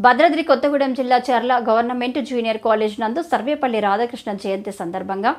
భద్రాద్రి కొత్తగూడెం జిల్లా చర్ల government junior college నందు సర్వేపల్లి రాధాకృష్ణ జయంతి సందర్భంగా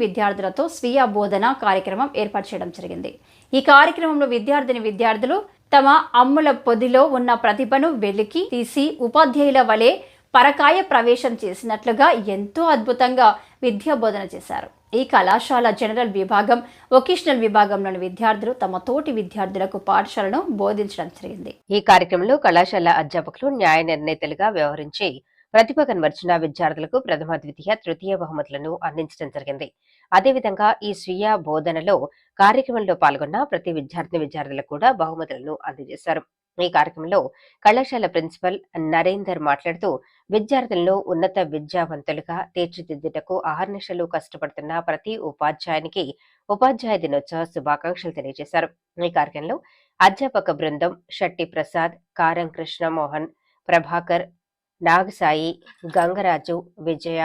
విద్యార్థులతో స్వీయ బోధన కార్యక్రమం ఏర్పాటు చేయడం జరిగింది. ఈ కార్యక్రమంలో విద్యార్థులు తమ అమ్ముల పొదిలో ఉన్న ప్రతిభను వెలికి తీసి ఉపాధ్యాయుల వలె పరకాయ ప్రవేశం చేసినట్లుగా ఎంతో అద్భుతంగా విద్యా బోధన చేశారు. ఈ కళాశాల జనరల్ విభాగం, వొకేషనల్ విభాగంలోని విద్యార్థులు తమ తోటి విద్యార్థులకు పాఠశాలను బోధించడం జరిగింది. ఈ కార్యక్రమంలో కళాశాల అధ్యాపకులు న్యాయ నిర్ణేతలుగా వ్యవహరించి ప్రతిభ కనబర్చిన విద్యార్థులకు ప్రథమ, ద్వితీయ, తృతీయ బహుమతులను అందించడం జరిగింది. అదేవిధంగా ఈ స్వీయ బోధనలో కార్యక్రమంలో పాల్గొన్న ప్రతి విద్యార్థులకు కూడా బహుమతులను అందజేశారు. ఈ కార్యక్రమంలో కళాశాల ప్రిన్సిపల్ నరేందర్ మాట్లాడుతూ విద్యార్థులను ఉన్నత విద్యావంతులుగా తీర్చిదిద్దుటకు అహర్నిశలు కష్టపడుతున్న ప్రతి ఉపాధ్యాయునికి ఉపాధ్యాయ దినోత్సవ శుభాకాంక్షలు తెలియజేశారు. ఈ కార్యక్రమంలో అధ్యాపక బృందం Shetti Prasad, Karam Krishnamohan, Prabhakar, Nagasai, Gangaraju, Vijaya,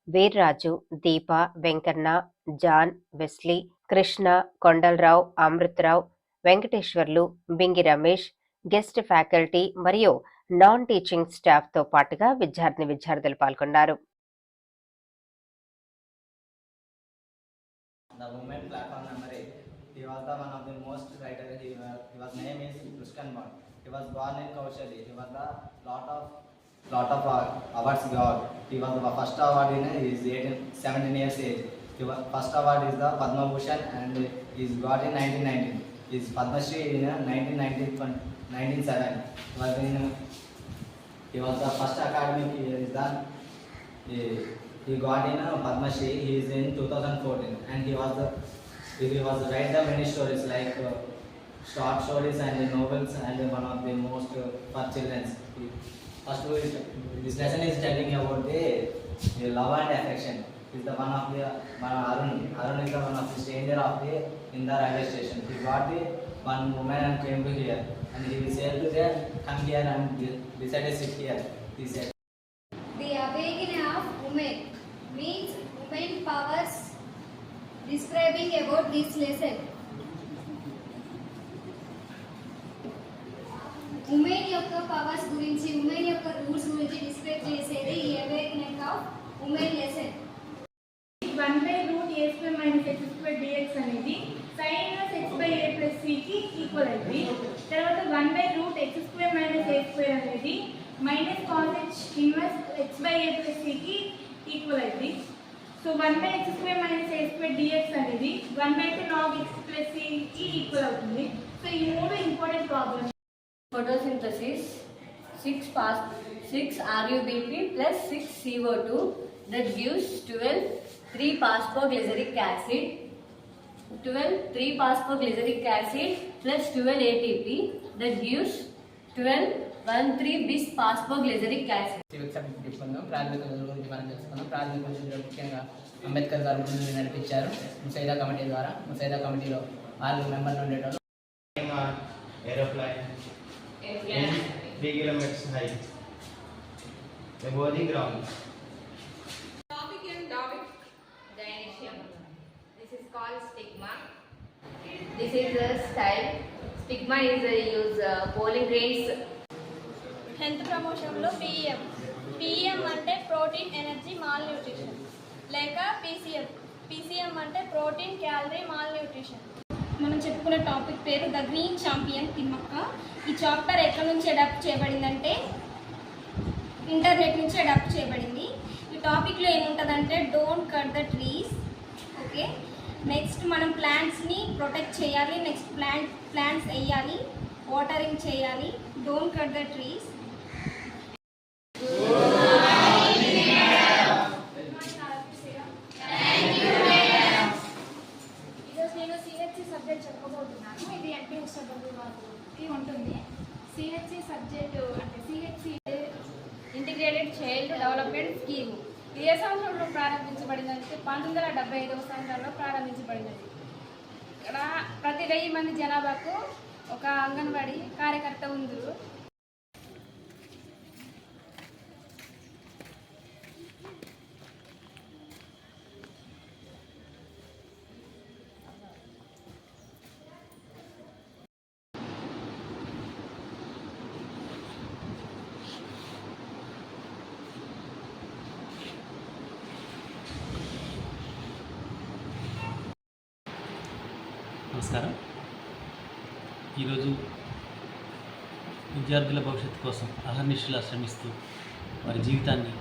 Veerraju, Deepa, Venkanna, John, Wesley, Krishna, Kondalarao, Amritarao, Venkateswarlu, Bingi Ramesh, guest faculty మరియు నాన్ టీచింగ్ స్టాఫ్ తో పాటుగా విద్యార్థులు పాల్గొన్నారు. Lot of awards got. He was the first award in his 17 years age. First award is the Padma Bhushan and he got in 1919. His Padma Shri in 1907. He was the first academic year is done. He got in Padma Shri. He is in 2014 and he was write the many stories like short stories and novels and one of the most for children. First, this lesson is telling about the love and affection. Is the one of the Arun. Arun is the one of the stranger of the in the railway station. He got the one woman and came to here, and he said to them, "Come here and decided sit here." He said. The awakening of women means women powers. Describing about this lesson. Women యొక్క powers గురించి, women యొక్క rules గురించి describe చేసేది ఈ awakening of women lesson. 1/√a² - x² dx అనేది sin x/a + c కి equal అయింది. తర్వాత 1/√x² - a² అనేది -cos h x/a + c కి ఈక్వల్ అయింది. సో 1/x² - a² dx అనేది 1/2 log x + c కి ఈక్వల్ అవుతుంది. సో ఈ మూడు important problems. Photosynthesis 6 RuBP plus 6 CO2 that gives 12 3-phosphoglyceric acid, 12 3-phosphoglyceric acid plus 12 ATP that gives 12 1,3-bis-phosphoglyceric acid. ప్రాథమిక చదువుల గురించి మనం తెలుసుకున్నాం. ప్రాథమిక చదువులో ముఖ్యంగా అంబేద్కర్ గారు ముందు నడిపించారు ముసైదా కమిటీ ద్వారా. ముసైదా కమిటీలో 4 మెంబర్లు ఉండేటోళ్ళు. Aeroplane in 3 kilometers height above the ground. Topic in Darwin Dynasium. This is called stigma. This is the style. Stigma is use pollen grains. Health ప్రమోషన్లో పిఎం అంటే ప్రోటీన్ ఎనర్జీ మాల్ న్యూట్రిషన్, లేక PCM అంటే protein calorie malnutrition. మనం చెప్పుకునే topic పేరు the green champion Thimmakka. ఈ chapter ఎక్కడి నుంచి అడాప్ట్ చేయబడిందంటే ఇంటర్నెట్ నుంచి అడాప్ట్ చేయబడింది. ఈ టాపిక్లో ఏముంటుందంటే don't cut the trees. Okay, next మనం ప్లాంట్స్ని ప్రొటెక్ట్ చేయాలి, నెక్స్ట్ ప్లాంట్స్ వేయాలి, వాటరింగ్ చేయాలి, డోంట్ కట్ ద ట్రీస్. చెప్పబోతున్నాను. ఇది ఎంపీ ఉత్సవాలకి ఉంటుంది. సిహెచ్సి సబ్జెక్టు అంటే CHC integrated child development scheme ఏ సంవత్సరంలో ప్రారంభించబడిందంటే 1975వ సంవత్సరంలో ప్రారంభించబడినది. ఇక్కడ ప్రతి 1000 మంది జనాభాకు ఒక అంగన్వాడీ కార్యకర్త ఉందరు. నమస్కారం. ఈరోజు విద్యార్థుల భవిష్యత్తు కోసం అహర్నిశలా శ్రమిస్తూ వారి జీవితాన్ని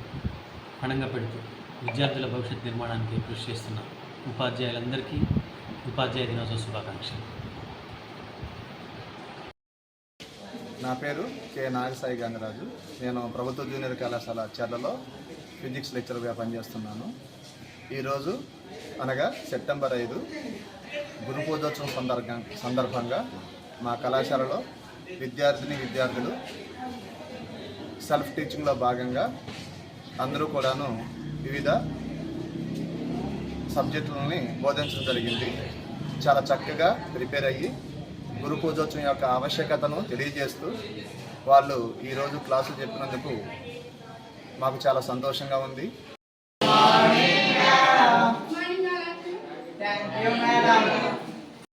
పణంగా పెడుతూ విద్యార్థుల భవిష్యత్ నిర్మాణానికి కృషి చేస్తున్న ఉపాధ్యాయులందరికీ ఉపాధ్యాయ దినోత్సవ శుభాకాంక్షలు. నా పేరు కె నాగసాయి గంగరాజు. నేను ప్రభుత్వ జూనియర్ కళాశాల చర్లలో ఫిజిక్స్ లెక్చరర్గా పనిచేస్తున్నాను. ఈరోజు అనగా సెప్టెంబర్ 5 గురు పూజోత్సవం సందర్భంగా మా కళాశాలలో విద్యార్థులు సెల్ఫ్ టీచింగ్లో భాగంగా అందరూ కూడాను వివిధ సబ్జెక్టులని బోధించడం జరిగింది. చాలా చక్కగా ప్రిపేర్ అయ్యి గురు పూజోత్సవం యొక్క ఆవశ్యకతను తెలియజేస్తూ వాళ్ళు ఈరోజు క్లాసులు చెప్పినందుకు మాకు చాలా సంతోషంగా ఉంది. Thank you, madam.